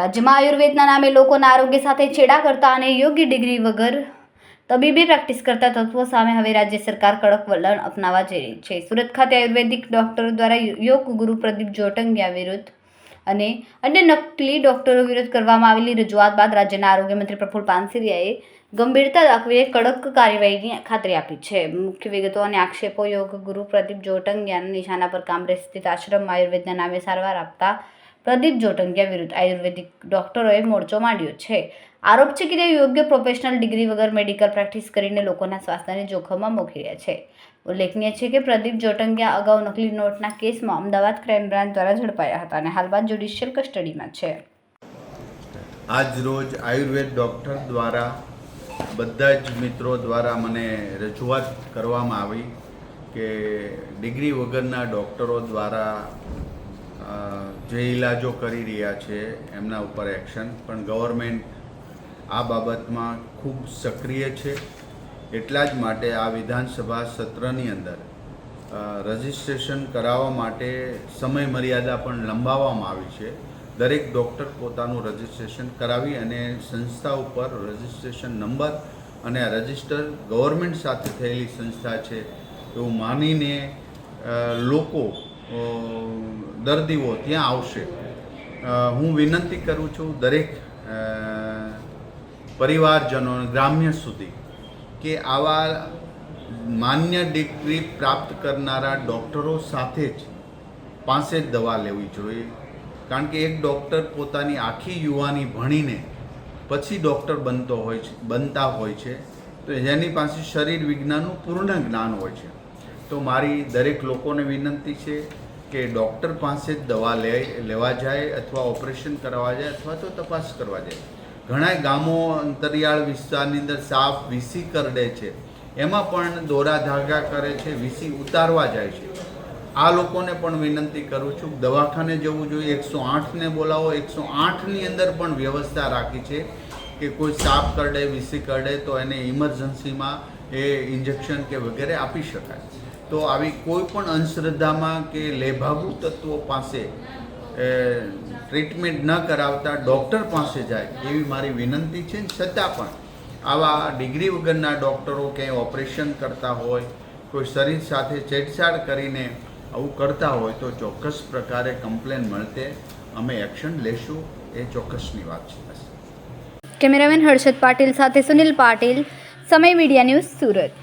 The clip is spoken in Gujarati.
રાજ્યમાં આયુર્વેદના નામે લોકોના આરોગ્ય સાથે છેડા કરતા અને યોગ્ય ડિગ્રી વગર તબીબી પ્રેક્ટિસ કરતા તત્વો સામે હવે રાજ્ય સરકાર કડક વલણ અપનાવવા જઈ રહી છે. સુરત ખાતે આયુર્વેદિક ડોક્ટરો દ્વારા યોગ ગુરુ પ્રદીપ જોટંગિયા વિરુદ્ધ અને અન્ય નકલી ડોક્ટરો વિરુદ્ધ કરવામાં આવેલી રજૂઆત બાદ રાજ્યના આરોગ્ય મંત્રી પ્રફુલ પાનસરિયાએ ગંભીરતા દાખવીને કડક કાર્યવાહીની ખાતરી આપી છે. મુખ્ય વિગતો અને આક્ષેપો: યોગ ગુરુ પ્રદીપ જોટંગિયાના નિશાના પર કામરેજ સ્થિત આશ્રમમાં આયુર્વેદના નામે સારવાર આપતા પ્રદીપ જોટંગિયા વિરુદ્ધ આયુર્વેદિક ડોક્ટરોએ મોરચો માંડ્યો છે. આરોપ છે કે તેઓ યોગ્ય પ્રોફેશનલ ડિગ્રી વગર મેડિકલ પ્રેક્ટિસ કરીને લોકોના સ્વાસ્થ્યને જોખમમાં મૂકી રહ્યા છે. ઉલ્લેખનીય છે કે પ્રદીપ જોટંગિયા અગાઉ નકલી નોટના કેસમાં અમદાવાદ ક્રાઇમ બ્રાન્ચ દ્વારા ઝડપાયા હતા અને હાલમાં જ્યુડિશિયલ કસ્ટડીમાં છે. આજ રોજ આયુર્વેદ ડૉક્ટર દ્વારા બધા જ મિત્રો દ્વારા મને રજૂઆત કરવામાં આવી કે ડિગ્રી વગરના ડૉક્ટરો દ્વારા જે ઇલાજો કરી રહ્યા છે એમના ઉપર એક્શન, પણ ગવર્મેન્ટ આ બાબતમાં ખૂબ સક્રિય છે. એટલા જ માટે આ વિધાનસભા સત્રની અંદર રજિસ્ટ્રેશન કરાવવા માટે સમય મર્યાદા પણ લંબાવવામાં આવી છે. દરેક ડૉક્ટર પોતાનું રજિસ્ટ્રેશન કરાવી અને સંસ્થા ઉપર રજિસ્ટ્રેશન નંબર અને આ રજિસ્ટર ગવર્મેન્ટ સાથે થયેલી સંસ્થા છે એવું માનીને લોકો દર્દીઓ ત્યાં આવશે. હું વિનંતી કરું છું દરેક પરિવારજનો ગ્રામ્ય સુધી કે આવા માન્ય ડિગ્રી પ્રાપ્ત કરનારા ડૉક્ટરો સાથે જ પાસે જ દવા લેવી જોઈએ. કારણ કે એક ડૉક્ટર પોતાની આખી યુવાની ભણીને પછી ડૉક્ટર બનતા હોય છે, તો જેની પાસે શરીર વિજ્ઞાનનું પૂર્ણ જ્ઞાન હોય છે. તો મારી દરેક લોકોને વિનંતી છે કે ડૉક્ટર પાસે જ દવા લેવા જાય અથવા ઓપરેશન કરવા જાય અથવા તો તપાસ કરવા જાય. ઘણા ગામો અંતરિયાળ વિસ્તારની અંદર સાપ વીસી કરડે છે, એમાં પણ દોરા ધાગા કરે છે, વીસી ઉતારવા જાય છે. આ લોકોને પણ વિનંતી કરું છું, દવાખાને જવું જોઈએ, 108ને બોલાવો. 108ની અંદર પણ વ્યવસ્થા રાખી છે કે કોઈ સાપ કરડે, વીસી કરડે તો એને ઇમરજન્સીમાં એ ઇન્જેક્શન કે વગેરે આપી શકાય. તો આવી કોઈ પણ અંધશ્રદ્ધામાં કે લેભાગુ તત્વો પાસે ટ્રીટમેન્ટ ન કરાવતા ડૉક્ટર પાસે જાય એવી મારી વિનંતી છે. છતાં પણ આવા ડિગ્રી વગરના ડૉક્ટરો ક્યાંય ઓપરેશન કરતા હોય, કોઈ શરીર સાથે છેડછાડ કરીને આવું કરતા હોય તો ચોક્કસ પ્રકારે કમ્પ્લેન મળતે અમે એક્શન લેશું, એ ચોક્કસની વાત છે. કેમેરામેન હર્ષદ પાટીલ સાથે સુનિલ પાટીલ, સમય મીડિયા ન્યૂઝ, સુરત.